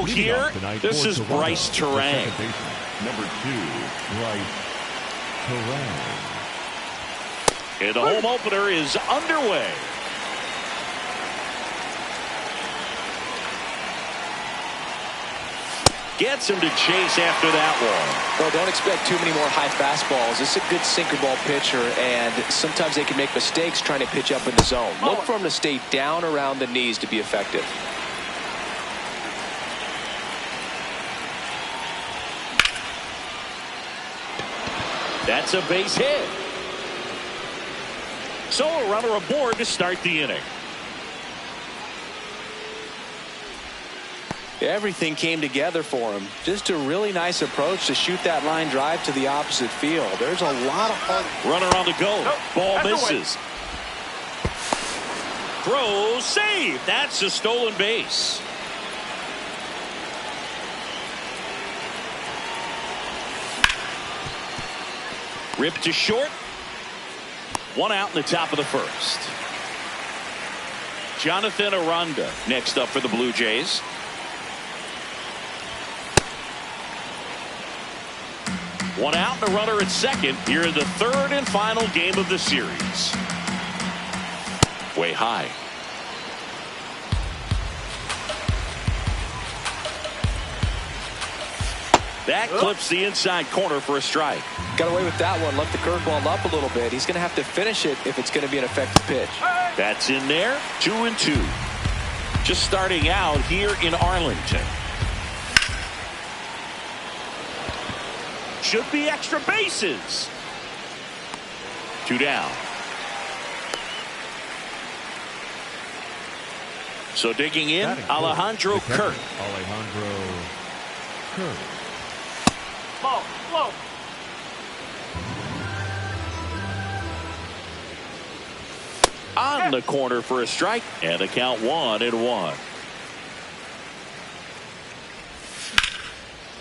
go here. This is Bryce Terang. Number 2, Bryce Terang. And the home opener is underway. Gets him to chase after that one. Well, don't expect too many more high fastballs. This is a good sinker ball pitcher, and sometimes they can make mistakes trying to pitch up in the zone. Look for him to stay down around the knees to be effective. That's a base hit. So a runner aboard to start the inning. Everything came together for him. Just a really nice approach to shoot that line drive to the opposite field. There's a lot of hard. Runner on the go. Ball misses. Throw, save. That's a stolen base. Ripped to short. One out in the top of the first. Jonathan Aranda next up for the Blue Jays. One out and a runner at second here in the third and final game of the series. Way high. That clips the inside corner for a strike. Got away with that one. Left the curveball up a little bit. He's going to have to finish it if it's going to be an effective pitch. That's in there. 2-2. Just starting out here in Arlington. Should be extra bases. 2 down. So digging in, Alejandro Kirk. Alejandro Kirk. Whoa. On the corner for a strike, and the count 1-1.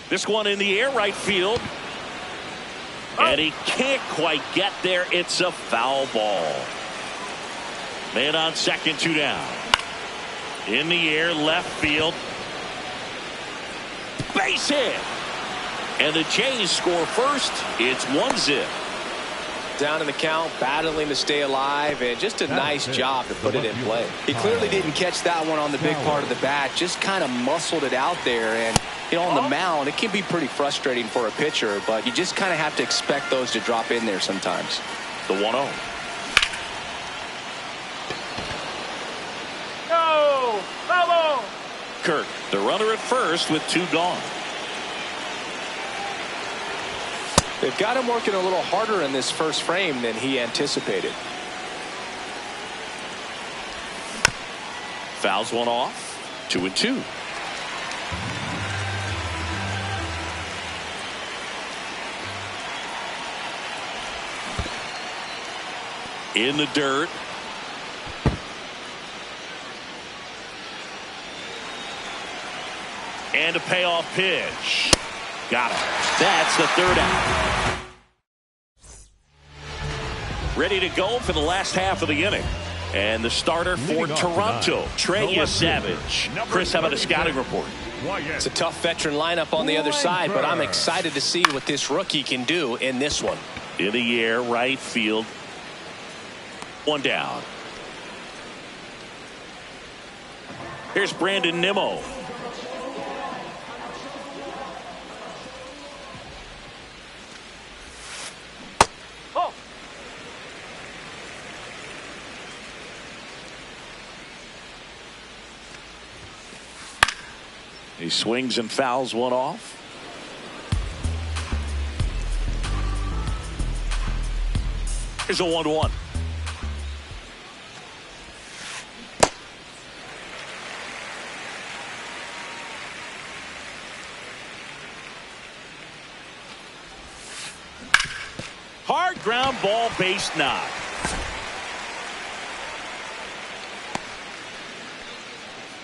This one in the air, right field. And he can't quite get there. It's a foul ball. Man on second, 2 down. In the air, left field. Base hit. And the Jays score first. It's 1-0. Down in the count, battling to stay alive, and just a nice job to put it in play. He clearly didn't catch that one on the big part of the bat. Just kind of muscled it out there, and on the mound, it can be pretty frustrating for a pitcher, but you just kind of have to expect those to drop in there sometimes. The 1-0. No! Bravo! Kirk, the runner at first with 2 gone. They've got him working a little harder in this first frame than he anticipated. Fouls one off. 2-2. In the dirt. And a payoff pitch. Got it. That's the 3rd out. Ready to go for the last half of the inning. And the starter for Toronto, Trey Savage. Chris, how about a scouting report? It's a tough veteran lineup on the other side, but I'm excited to see what this rookie can do in this one. In the air, right field. 1 down. Here's Brandon Nimmo. He swings and fouls one off. Here's a 1-1. Hard ground ball, base knock.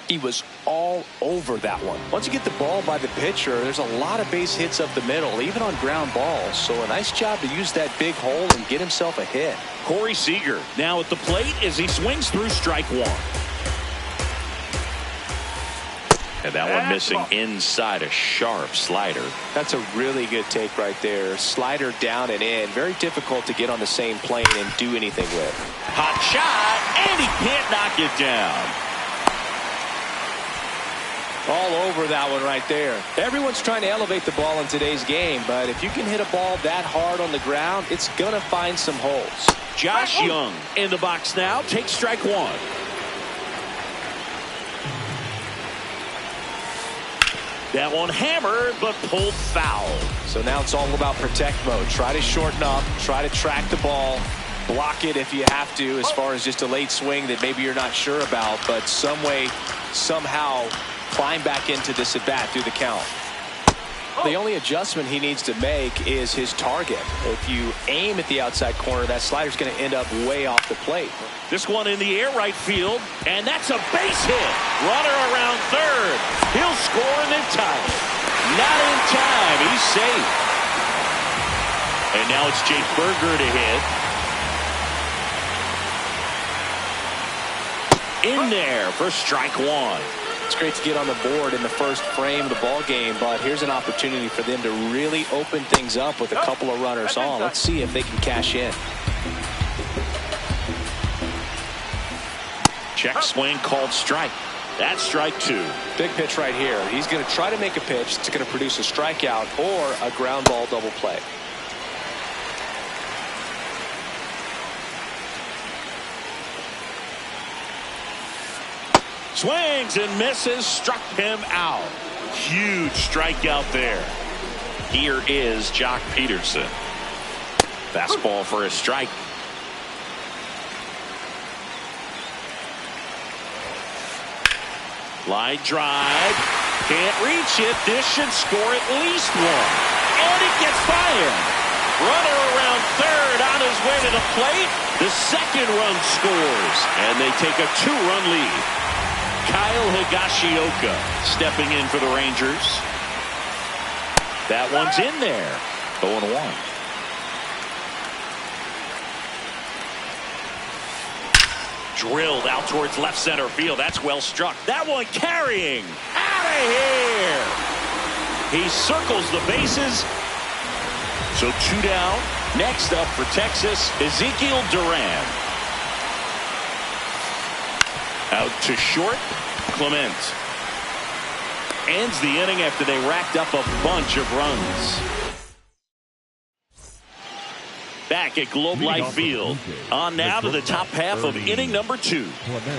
He was all over that one. Once you get the ball by the pitcher, there's a lot of base hits up the middle, even on ground balls. So a nice job to use that big hole and get himself a hit. Corey Seager now at the plate as he swings through strike 1. And that one missing inside a sharp slider. That's a really good take right there. Slider down and in. Very difficult to get on the same plane and do anything with. Hot shot, and he can't knock it down. All over that one right there. Everyone's trying to elevate the ball in today's game, but if you can hit a ball that hard on the ground, it's going to find some holes. Josh Young in the box now. Takes strike one. That one hammered, but pulled foul. So now it's all about protect mode. Try to shorten up, try to track the ball, block it if you have to, as far as just a late swing that maybe you're not sure about, but some way, somehow climb back into this at bat through the count. The only adjustment he needs to make is his target. If you aim at the outside corner, that slider's going to end up way off the plate. This one in the air, right field, and that's a base hit. Runner around third. He'll score and then tie it. Not in time. He's safe. And now it's Jake Berger to hit. In there for strike one. It's great to get on the board in the first frame of the ball game, but here's an opportunity for them to really open things up with a couple of runners on. Let's see if they can cash in. Check swing called strike. That's strike two. Big pitch right here. He's going to try to make a pitch that's going to produce a strikeout or a ground ball double play. Swings and misses, struck him out. Huge strikeout there. Here is Jock Peterson. Fastball for a strike. Line drive. Can't reach it. This should score at least one. And it gets by him. Runner around third on his way to the plate. The second run scores. And they take a 2-run lead. Kyle Higashioka stepping in for the Rangers. That one's in there. 0-1. Drilled out towards left center field. That's well struck. That one carrying. Out of here. He circles the bases. So 2 down. Next up for Texas, Ezekiel Duran. Out to short. Clement ends the inning after they racked up a bunch of runs. Back at Globe Life Field. On now to the top half of inning number 2.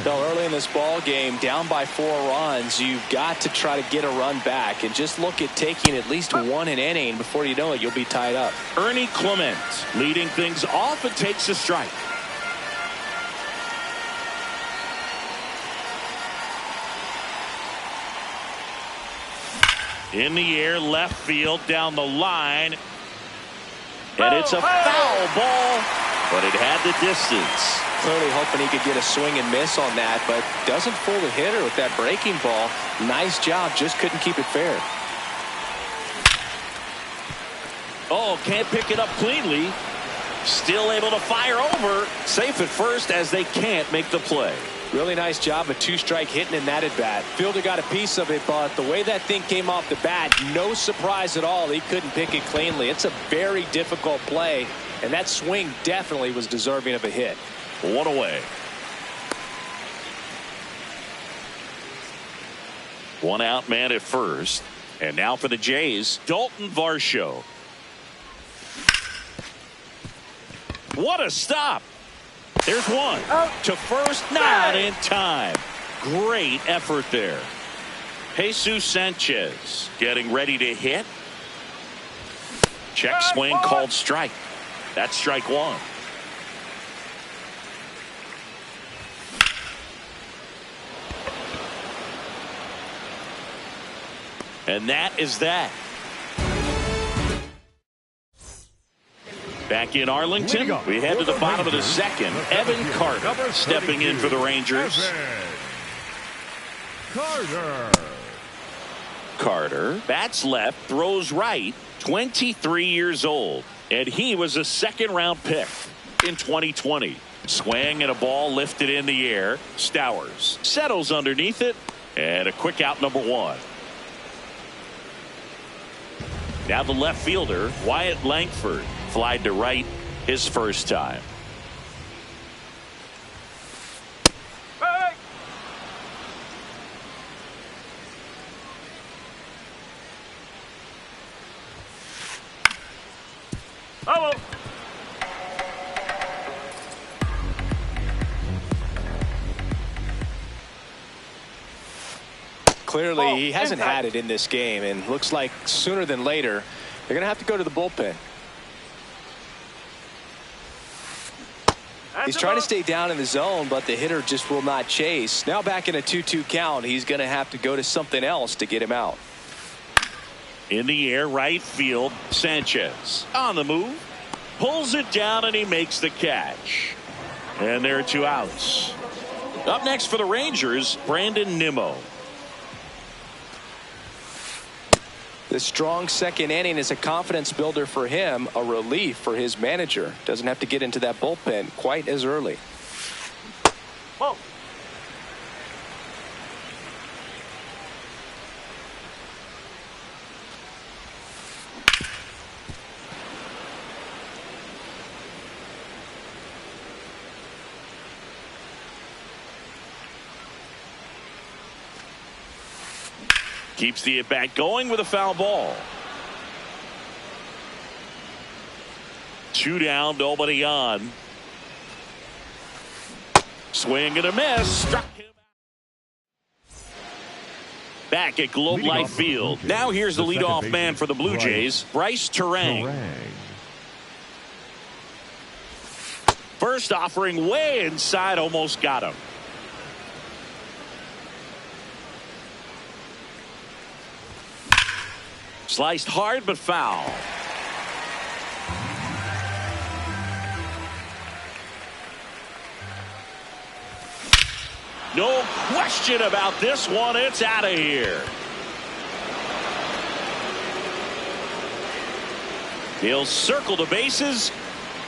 So early in this ball game, down by 4 runs, you've got to try to get a run back and just look at taking at least one an inning. Before you know it, you'll be tied up. Ernie Clement leading things off and takes a strike. In the air, left field, down the line. And it's a foul ball, but it had the distance. Clearly hoping he could get a swing and miss on that, but doesn't fool the hitter with that breaking ball. Nice job, just couldn't keep it fair. Oh, can't pick it up cleanly. Still able to fire over. Safe at first as they can't make the play. Really nice job of 2-strike hitting in that at bat. Fielder got a piece of it, but the way that thing came off the bat, no surprise at all. He couldn't pick it cleanly. It's a very difficult play, and that swing definitely was deserving of a hit. 1 away. 1 out, man at first. And now for the Jays, Dalton Varsho. What a stop. There's one. To first, not in time. Great effort there. Jesus Sanchez getting ready to hit. Check swing called strike. That's strike 1. And that is that. Back in Arlington, we head to the bottom of the second. Evan Carter stepping in for the Rangers. Carter bats left, throws right, 23 years old. And he was a second-round pick in 2020. Swing and a ball lifted in the air. Stowers settles underneath it. And a quick out, number one. Now the left fielder, Wyatt Langford, flied to right his first time. Hey! Bravo! Clearly, he hasn't had it in this game, and looks like sooner than later, they're going to have to go to the bullpen. He's trying to stay down in the zone, but the hitter just will not chase. Now back in a 2-2 count, he's going to have to go to something else to get him out. In the air, right field, Sanchez on the move, pulls it down, and he makes the catch. And there are two outs. Up next for the Rangers, Brandon Nimmo. The strong second inning is a confidence builder for him, a relief for his manager. Doesn't have to get into that bullpen quite as early. Whoa. Keeps the at-bat going with a foul ball. 2 down, nobody on. Swing and a miss. Struck him out. Back at Globe Life Field. Now here's the leadoff man for the Blue Jays, Bryce Terang. First offering way inside, almost got him. Sliced hard but foul. No question about this one. It's out of here. He'll circle the bases,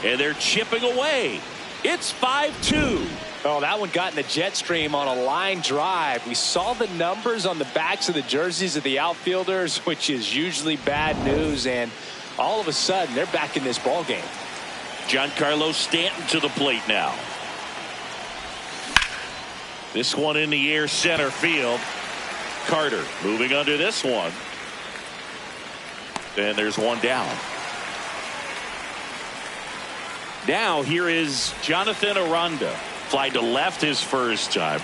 and they're chipping away. It's 5-2. Oh, that one got in the jet stream on a line drive. We saw the numbers on the backs of the jerseys of the outfielders, which is usually bad news, and all of a sudden they're back in this ball game. Giancarlo Stanton to the plate now. This one in the air, center field. Carter moving under this one. And there's one down. Now here is Jonathan Aranda. Fly to left his first time.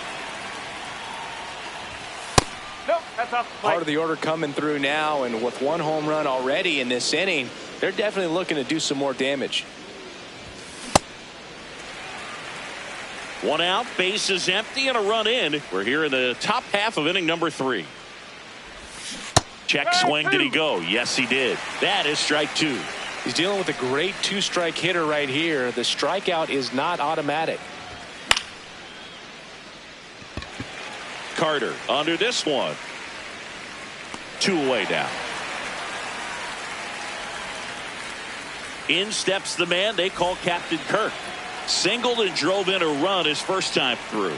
Nope, that's off the plate. Part of the order coming through now, and with one home run already in this inning, they're definitely looking to do some more damage. One out, base is empty, and a run in. We're here in the top half of inning number 3. Check swing, did he go? Yes, he did. That is strike 2. He's dealing with a great 2-strike hitter right here. The strikeout is not automatic. Carter under this one. 2 away now. In steps the man they call Captain Kirk. Singled and drove in a run his first time through.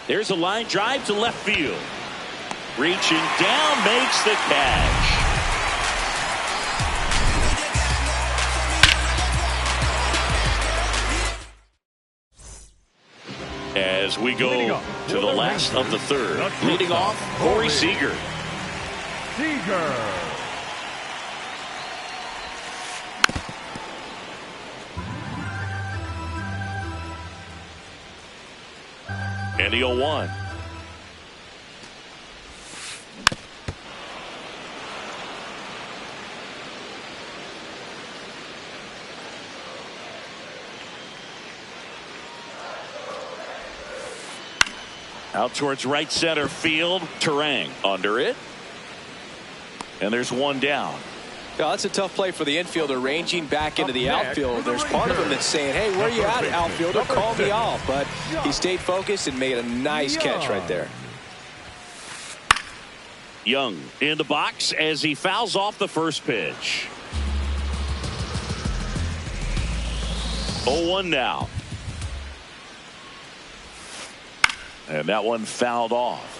There's a line drive to left field. Reaching down, makes the catch. As we go to the last of the third, leading off, Corey Seager. And the 0-1. Out towards right center field. Terang under it. And there's one down. Yeah, that's a tough play for the infielder, ranging back into the outfield. There's part of him that's saying, hey, where are you at, outfielder? Call me off. But he stayed focused and made a nice catch right there. Young in the box as he fouls off the first pitch. 0-1 now. And that one fouled off.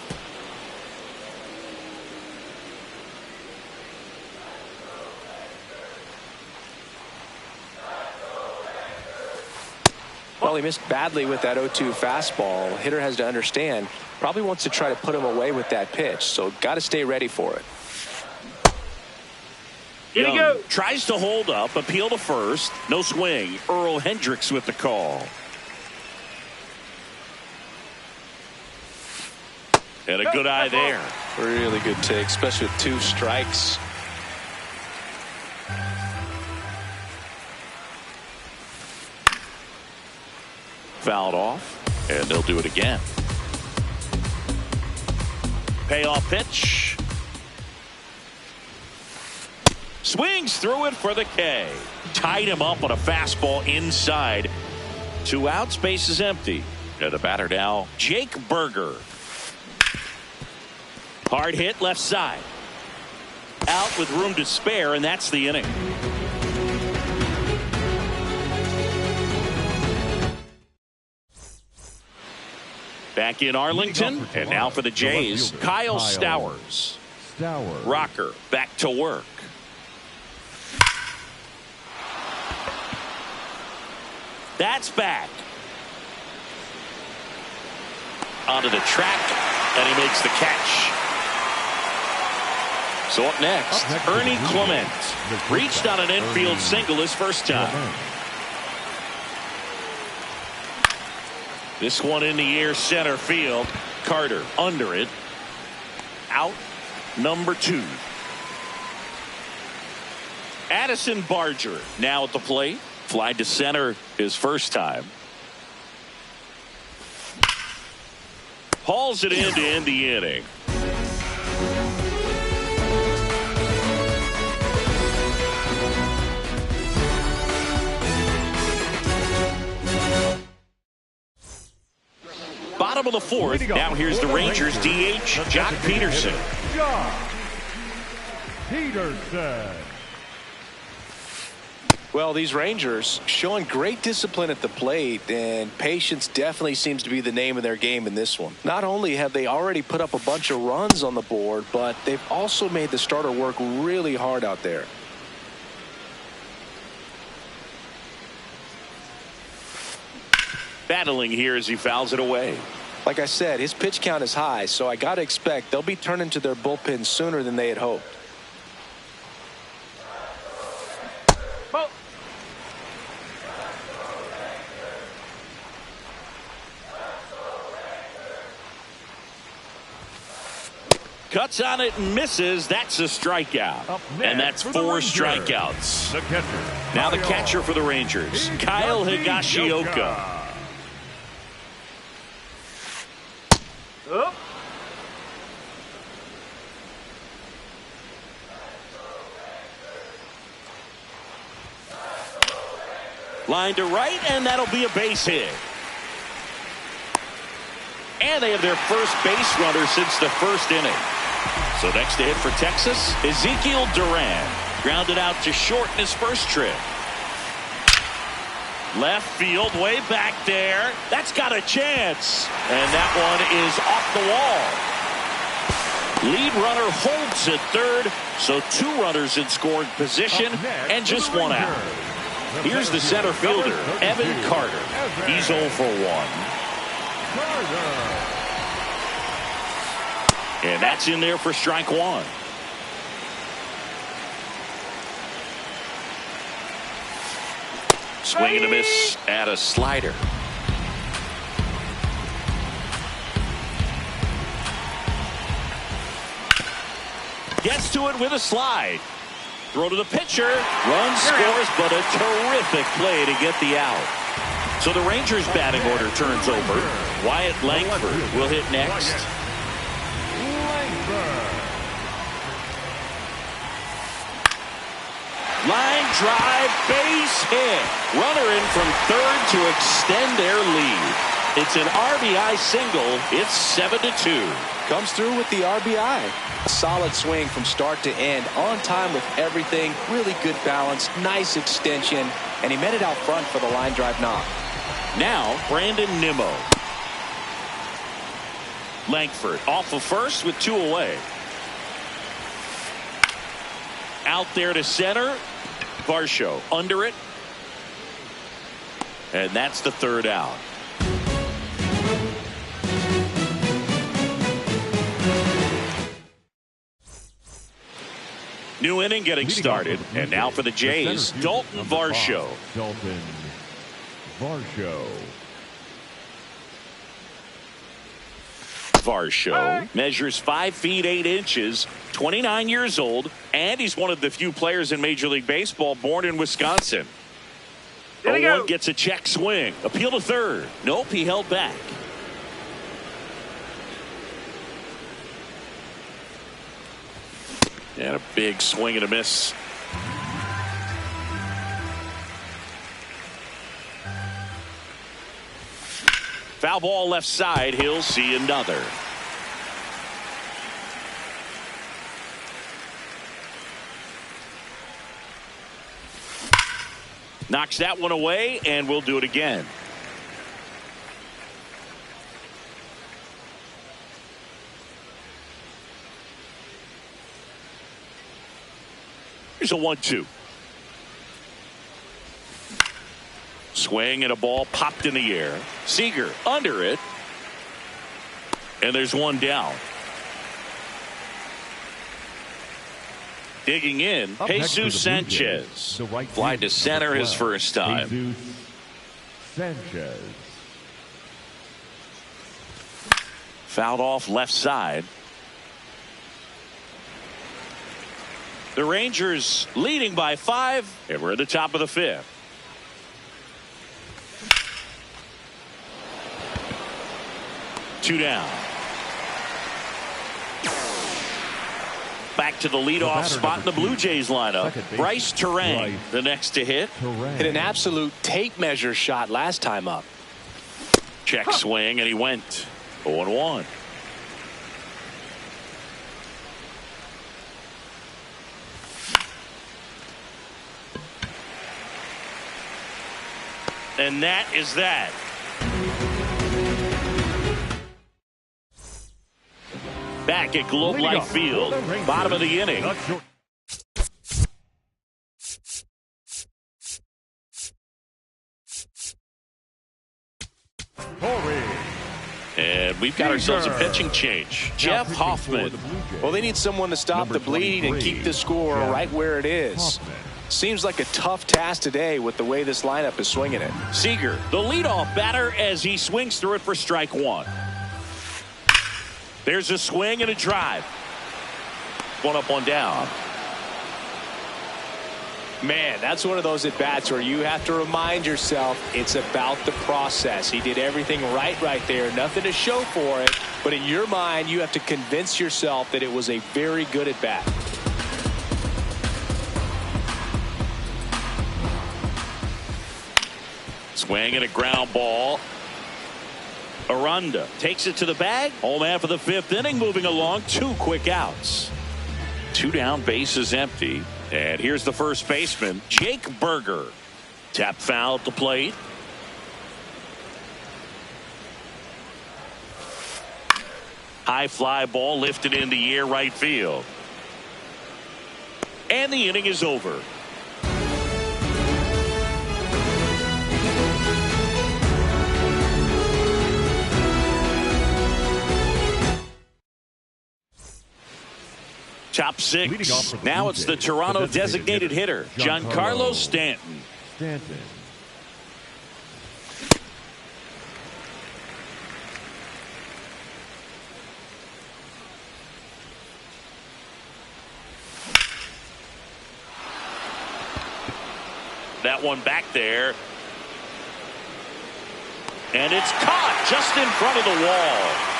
Well, he missed badly with that 0-2 fastball. Hitter has to understand, probably wants to try to put him away with that pitch, so got to stay ready for it. Here you Young go. tries to hold up, appeal to first. No swing. Earl Hendricks with the call. And a good eye there. Really good take, especially with 2 strikes. Fouled off, and they'll do it again. Payoff pitch. Swings through it for the K. Tied him up on a fastball inside. 2 outs, base is empty. And the batter now, Jake Berger. Hard hit left side. Out with room to spare, and that's the inning. Back in Arlington, and now for the Jays, Kyle Stowers. Rocker back to work. That's back. Onto the track, and he makes the catch. So up next, Ernie Clement reached on an infield single his first time. This one in the air center field. Carter under it. Out number 2. Addison Barger now at the plate. Fly to center his first time. Hauls it in to end the inning. Bottom of the 4th. Now here's the Rangers DH, Jock Peterson. Jock Peterson. Well, these Rangers showing great discipline at the plate, and patience definitely seems to be the name of their game in this one. Not only have they already put up a bunch of runs on the board, but they've also made the starter work really hard out there. Battling here as he fouls it away. Like I said, his pitch count is high, so I got to expect they'll be turning to their bullpen sooner than they had hoped. Ball. Cuts on it and misses. That's a strikeout. And that's 4 strikeouts. The catcher. Now the catcher for the Rangers, Kyle Higashioka. Up. Line to right, and that'll be a base hit. And they have their first base runner since the first inning. So next to hit for Texas, Ezekiel Duran. Grounded out to short in his first trip. Left field, way back there. That's got a chance. And that one is off the wall. Lead runner holds at third. So 2 runners in scoring position and just 1 out. Here's the center fielder, Evan Carter. He's 0 for 1. And that's in there for strike 1. Swing and a miss at a slider. Gets to it with a slide. Throw to the pitcher. Run scores, but a terrific play to get the out. So the Rangers batting order turns over. Wyatt Langford will hit next. Line drive, base hit. Runner in from third to extend their lead. It's an RBI single. It's 7-2. Comes through with the RBI. A solid swing from start to end. On time with everything. Really good balance. Nice extension. And he met it out front for the line drive knock. Now, Brandon Nimmo. Langford off of first with 2 away. Out there to center. Varsho under it. And that's the 3rd out. New inning getting started. And now for the Jays, Dalton Varsho. Dalton Varsho. Varsho measures 5 feet 8 inches, 29 years old, and he's one of the few players in Major League Baseball born in Wisconsin. 0-1 gets a check swing. Appeal to third. Nope, he held back. And a big swing and a miss. Foul ball left side. He'll see another. Knocks that one away, and we'll do it again. Here's a 1-2. Swing and a ball popped in the air. Seager under it. And there's one down. Digging in, Jesus Sanchez. Fly to center his first time. Jesus Sanchez. Fouled off left side. The Rangers leading by 5, and we're at the top of the 5th. Two down. Back to the leadoff spot in the Blue Jays lineup. Bryce Terang, the next to hit. Hit an absolute tape measure shot last time up. Check swing, and he went 0-1. And that is that. Back at Globe Life Field, bottom of the inning. And we've got ourselves a pitching change. Jeff Hoffman. Well, they need someone to stop the bleed and keep the score right where it is. Seems like a tough task today with the way this lineup is swinging it. Seager, the leadoff batter, as he swings through it for strike 1. There's a swing and a drive. One up, one down. Man, that's one of those at-bats where you have to remind yourself it's about the process. He did everything right there. Nothing to show for it. But in your mind, you have to convince yourself that it was a very good at-bat. Swing and a ground ball. Aranda takes it to the bag. Home half of the 5th inning, moving along. 2 quick outs. 2 down, bases empty. And here's the first baseman, Jake Berger. Tap foul at the plate. High fly ball lifted in the air, right field. And the inning is over. Top 6. Now it's the Toronto designated hitter, Giancarlo Stanton. That one back there. And it's caught just in front of the wall.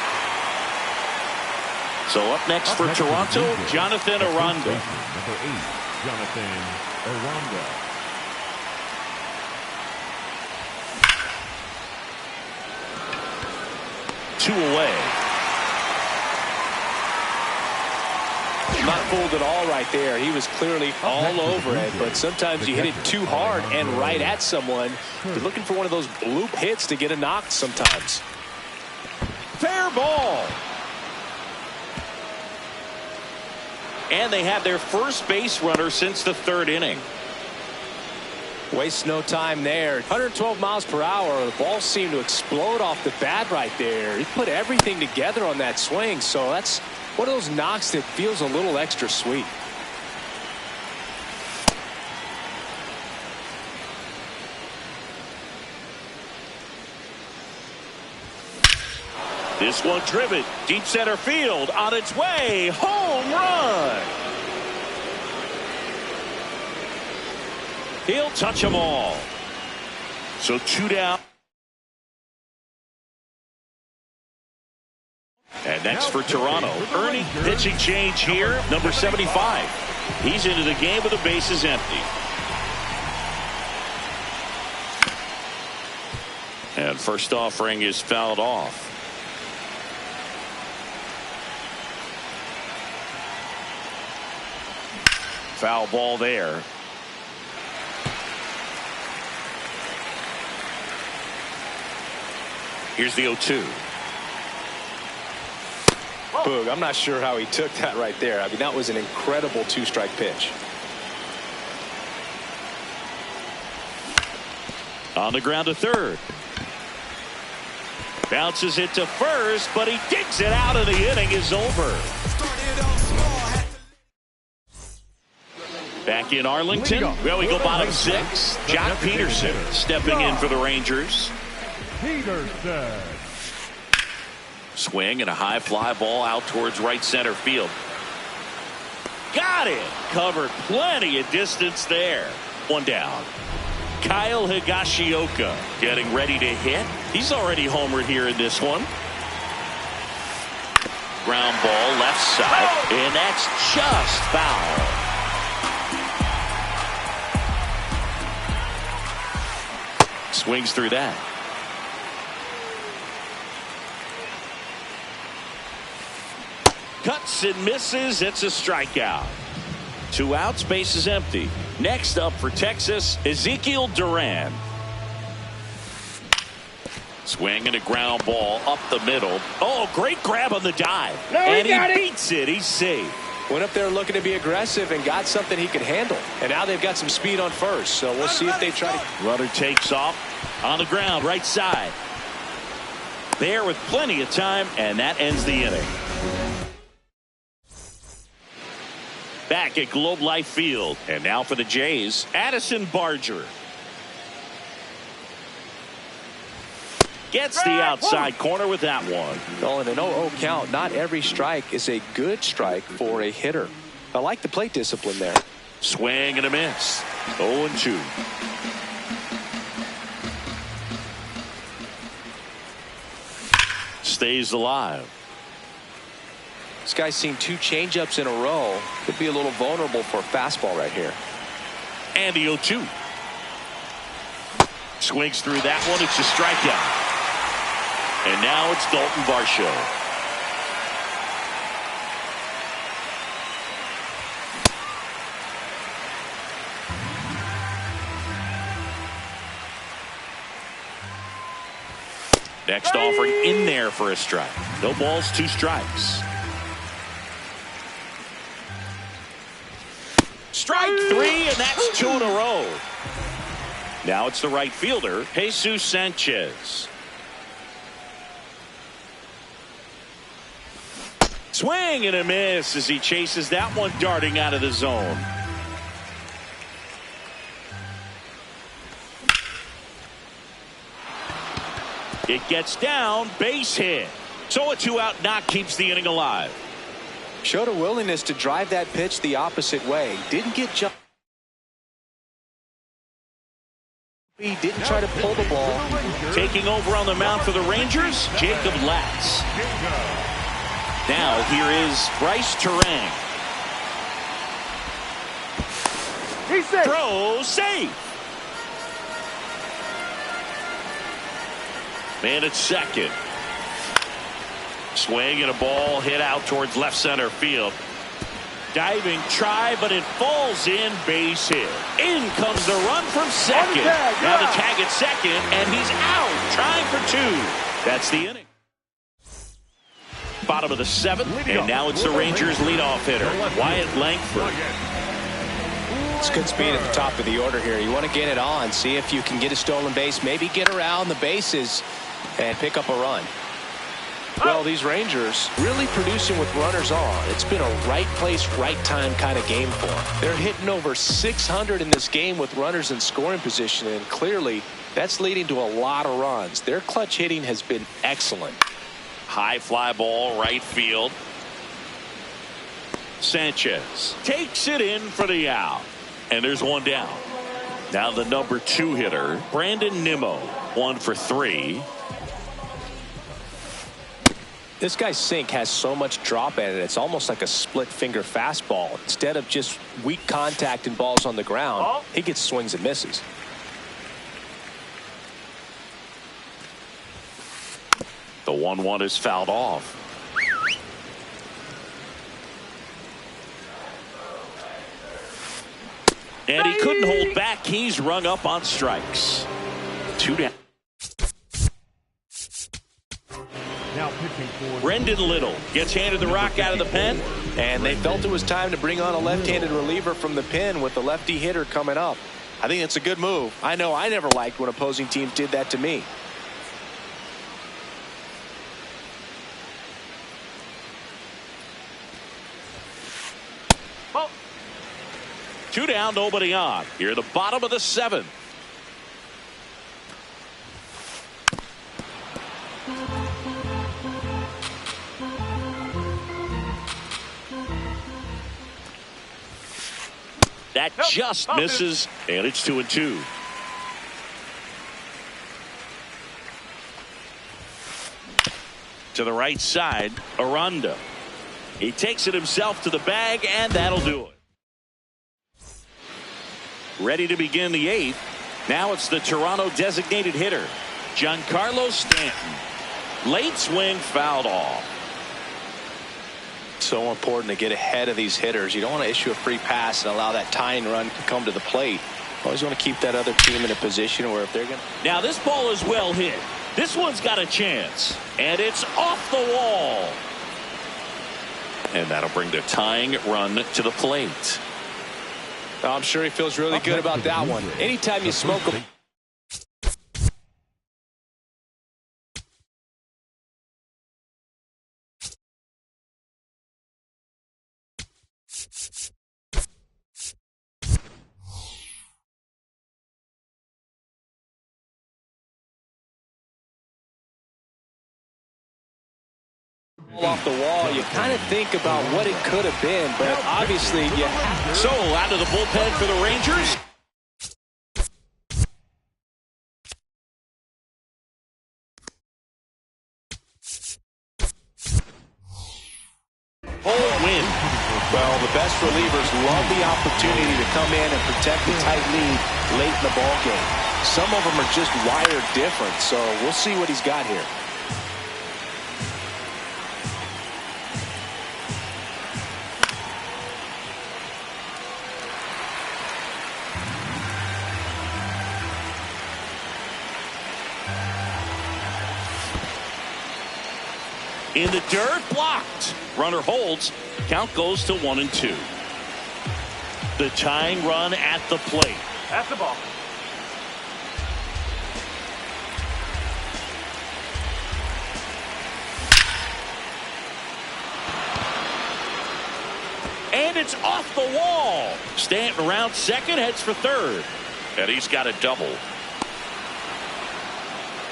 So up next for Toronto, Jonathan Aranda. Number 8, Jonathan Aranda. Two away. Not fooled at all right there. He was clearly all over it, but sometimes you hit it too hard and right at someone. You're looking for one of those bloop hits to get a knock sometimes. Fair ball. And they have their first base runner since the third inning. Waste no time there. 112 miles per hour. The ball seemed to explode off the bat right there. He put everything together on that swing. So that's one of those knocks that feels a little extra sweet. This one driven deep center field, on its way, home run. He'll touch them all. So 2 down. And next for Toronto, earning pitching change here, number 75. He's into the game with the bases empty. And first offering is fouled off. Foul ball there. Here's the 0-2. Boog, I'm not sure how he took that right there. I mean, that was an incredible two-strike pitch. On the ground to third. Bounces it to first, but he digs it out, and the inning is over. Back in Arlington, well, we go bottom 6. Jock Peterson stepping in for the Rangers. Peterson. Swing and a high fly ball out towards right center field. Got it. Covered plenty of distance there. One down. Kyle Higashioka getting ready to hit. He's already homered here in this one. Ground ball left side, and that's just foul. Swings through that. Cuts and misses. It's a strikeout. 2 outs, base is empty. Next up for Texas, Ezekiel Duran. Swing and a ground ball up the middle. Oh, great grab on the dive. No, and he got it. beats it. He's safe. Went up there looking to be aggressive and got something he could handle. And now they've got some speed on first. So we'll see if they try to. Runner takes off on the ground, right side. There with plenty of time, and that ends the inning. Back at Globe Life Field. And now for the Jays, Addison Barger. Gets the outside corner with that one. Oh, in an 0-0 count, not every strike is a good strike for a hitter. I like the plate discipline there. Swing and a miss. 0-2. Stays alive. This guy's seen 2 changeups in a row. Could be a little vulnerable for a fastball right here. And the 0-2. Swings through that one. It's a strikeout. And now it's Dalton Varsho. Next offering in there for a strike. No balls, 2 strikes. Strike 3, and that's 2 in a row. Now it's the right fielder, Jesus Sanchez. Swing and a miss as he chases that one darting out of the zone. It gets down, base hit. So a 2-out knock keeps the inning alive. Showed a willingness to drive that pitch the opposite way. Didn't get jumped. He didn't try to pull the ball. Taking over on the mound for the Rangers, Jacob Latz. Now here is Bryce Terang. He's safe. Throw safe. Man at second. Swing and a ball hit out towards left center field. Diving try, but it falls in, base hit. In comes the run from second. Now the tag at second, and he's out, trying for 2. That's the inning. bottom of the 7th, and now it's the Rangers leadoff hitter, Wyatt Langford. It's good speed at the top of the order here. You want to get it on, see if you can get a stolen base, maybe get around the bases and pick up a run. Well, these Rangers really producing with runners on. It's been a right place, right time kind of game for them. They're hitting over 600 in this game with runners in scoring position, and clearly that's leading to a lot of runs. Their clutch hitting has been excellent. High fly ball, right field. Sanchez takes it in for the out. And there's one down. Now the number 2 hitter, Brandon Nimmo, 1 for 3. This guy's sink has so much drop at it. It's almost like a split finger fastball. Instead of just weak contact and balls on the ground, he gets swings and misses. The 1-1 is fouled off. And he couldn't hold back. He's rung up on strikes. 2 down. Now pitching for Brendan Little gets handed the rock out of the pen. And they felt it was time to bring on a left-handed reliever from the pen with the lefty hitter coming up. I think it's a good move. I know I never liked when opposing teams did that to me. Oh. 2 down, nobody on. Here at the bottom of the 7th. That just misses, and it's 2-2. To the right side, Aranda. He takes it himself to the bag, and that'll do it. Ready to begin the 8th. Now it's the Toronto designated hitter, Giancarlo Stanton. Late swing fouled off. So important to get ahead of these hitters. You don't want to issue a free pass and allow that tying run to come to the plate. Always want to keep that other team in a position where if they're going to. Now this ball is well hit. This one's got a chance. And it's off the wall. And that'll bring the tying run to the plate. I'm sure he feels really good about that one. Anytime you smoke a off the wall, you kind of think about what it could have been, but obviously you have. So out of the bullpen for the Rangers. Whole win. Well, the best relievers love the opportunity to come in and protect a tight lead late in the ball game. Some of them are just wired different, so we'll see what he's got here. In the dirt, blocked. Runner holds. Count goes to 1-2. The tying run at the plate. That's the ball. And it's off the wall. Stanton around second, heads for third. And he's got a double.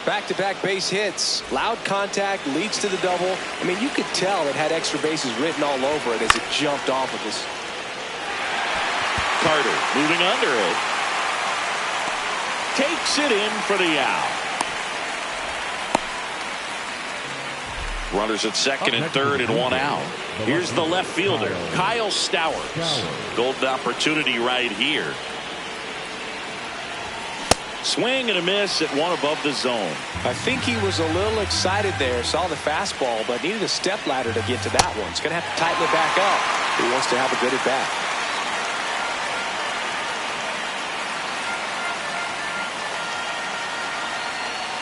Back-to-back base hits. Loud contact leads to the double. I mean, you could tell it had extra bases written all over it as it jumped off of this. Carter moving under it. Takes it in for the out. Runners at second and third and 1 out. Here's the left fielder, Kyle Stowers. Golden opportunity right here. Swing and a miss at 1 above the zone. I think he was a little excited there. Saw the fastball, but needed a step ladder to get to that one. He's going to have to tighten it back up. He wants to have a good at bat.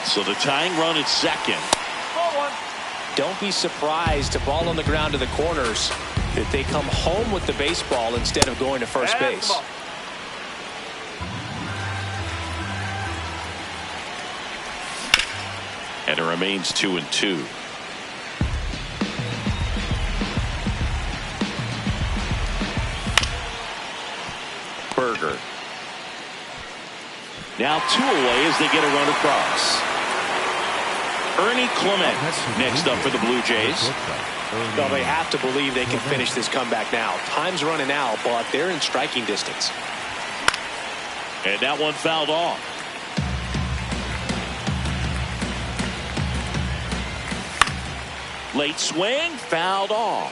So the tying run at second. don't be surprised to ball on the ground to the corners that they come home with the baseball instead of going to first base. And it remains 2-2. Berger. Now 2 away as they get a run across. Ernie Clement next up for the Blue Jays. Well, they have to believe they can finish this comeback now. Time's running out, but they're in striking distance. And that one fouled off. Late swing, fouled off.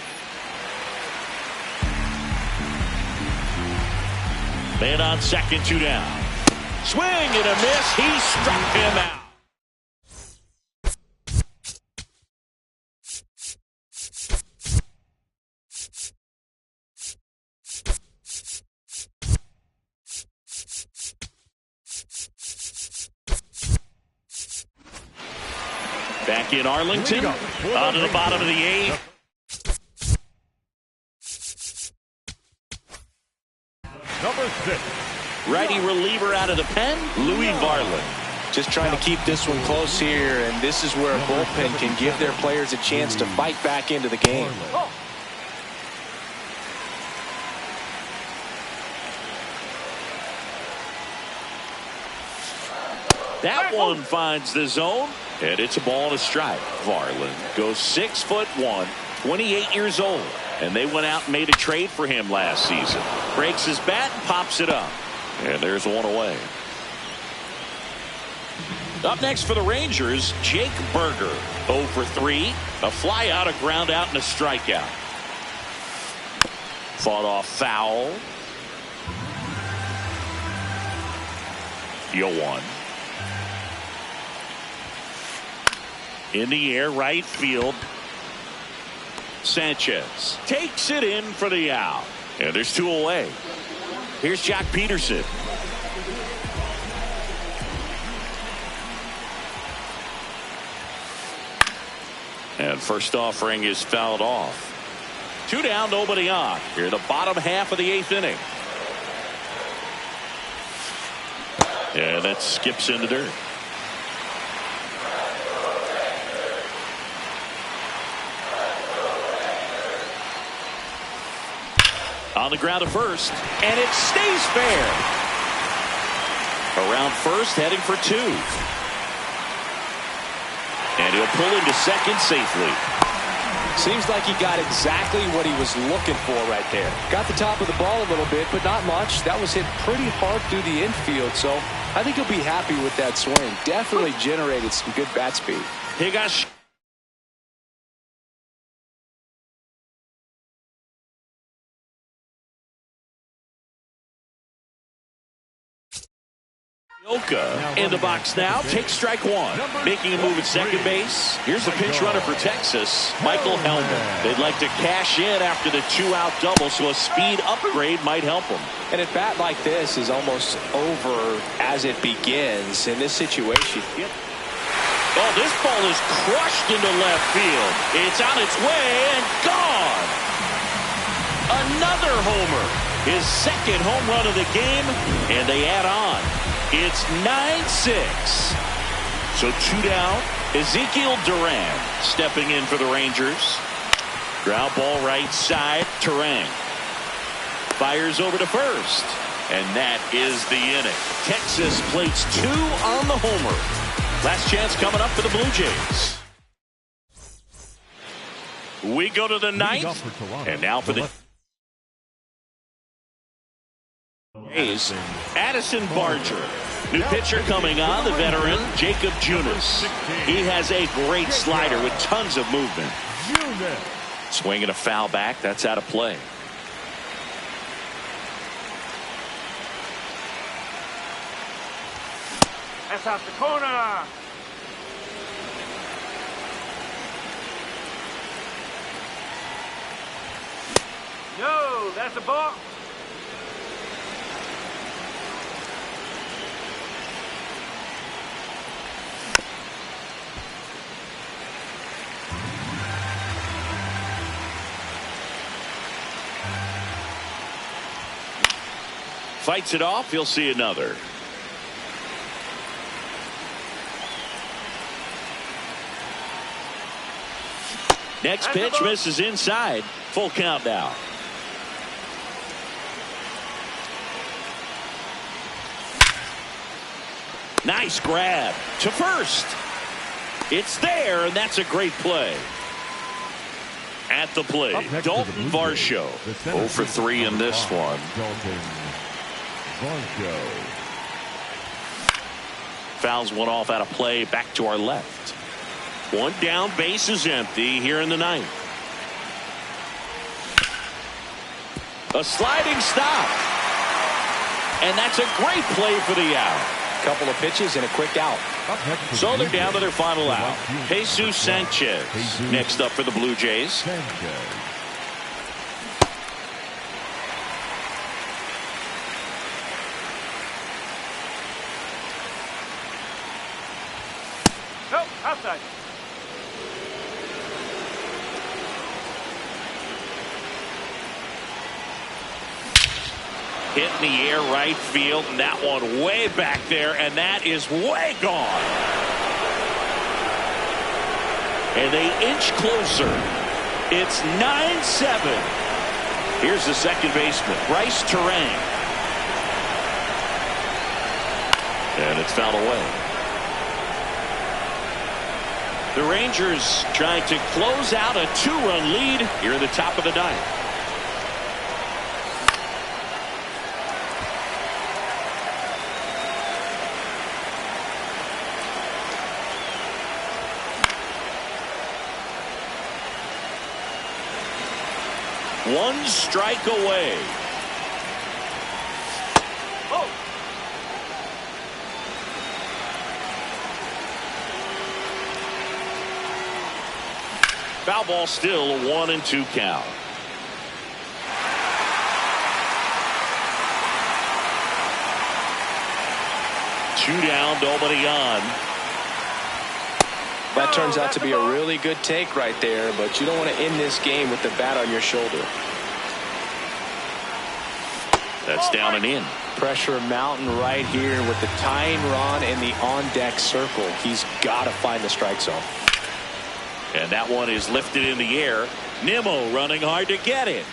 Man on second, 2 down. Swing and a miss. He struck him out. Back in Arlington, on to the bottom of the 8th. Number 6. Righty reliever out of the pen, Louis Varland. Just trying to keep this one close here, and this is where a bullpen can give their players a chance to fight back into the game. That one finds the zone, and it's a ball and a strike. Varland goes 6'1", 28 years old, and they went out and made a trade for him last season. Breaks his bat and pops it up, and there's one away. Up next for the Rangers, Jake Berger, 0 for 3, a fly out, a ground out, and a strikeout. Fought off foul. 0-1. In the air, right field. Sanchez takes it in for the out. And there's 2 away. Here's Jack Peterson. And first offering is fouled off. 2 down, nobody on. Here in the bottom half of the 8th inning. And that skips in the dirt. On the ground to first, and it stays fair. Around first, heading for 2. And he'll pull into second safely. Seems like he got exactly what he was looking for right there. Got the top of the ball a little bit, but not much. That was hit pretty hard through the infield, so I think he'll be happy with that swing. Definitely generated some good bat speed. Higashi. Oka in the box now, takes strike 1. Making a move at second base. Here's the pinch runner for Texas, Michael Hellman. They'd like to cash in after the 2-out double, so a speed upgrade might help them. And a bat like this is almost over as it begins in this situation. Oh, this ball is crushed into left field. It's on its way and gone. Another homer. His second home run of the game, and they add on. It's 9-6. So 2 down. Ezekiel Duran stepping in for the Rangers. Ground ball right side. Turang fires over to first. And that is the inning. Texas plates 2 on the homer. Last chance coming up for the Blue Jays. We go to the 9th. And now for the Jays, Addison Barger. New pitcher coming on, the veteran, Jacob Junis. He has a great slider with tons of movement. Swinging a foul back, that's out of play. That's out the corner. No, that's a ball. Fights it off. He'll see another. Next pitch misses inside. Full count now. Nice grab to first. It's there, and that's a great play. At the plate, Dalton Varsho. 0 for 3 in this one. Fouls one off out of play. Back to our left. One down, base is empty here in the ninth. A sliding stop. And that's a great play for the out. Couple of pitches and a quick out. So they're down to their final out. Jesus Sanchez next up for the Blue Jays. Nope, outside. Hit in the air right field, and that one way back there, and that is way gone. And they inch closer. It's 9-7. Here's the second baseman, Bryce Terang. And it's fouled away. The Rangers trying to close out a 2-run lead here in the top of the ninth. One strike away. Oh. Foul ball, still a 1-2 count. Two down, nobody on. That turns out to be a really good take right there, but you don't want to end this game with the bat on your shoulder. That's down and in. Pressure mountain right here with the tying run in the on-deck circle. He's got to find the strike zone. And that one is lifted in the air. Nimmo running hard to get it.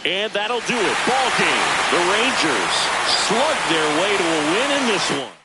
And that'll do it. Ball game. The Rangers slug their way to a win in this one.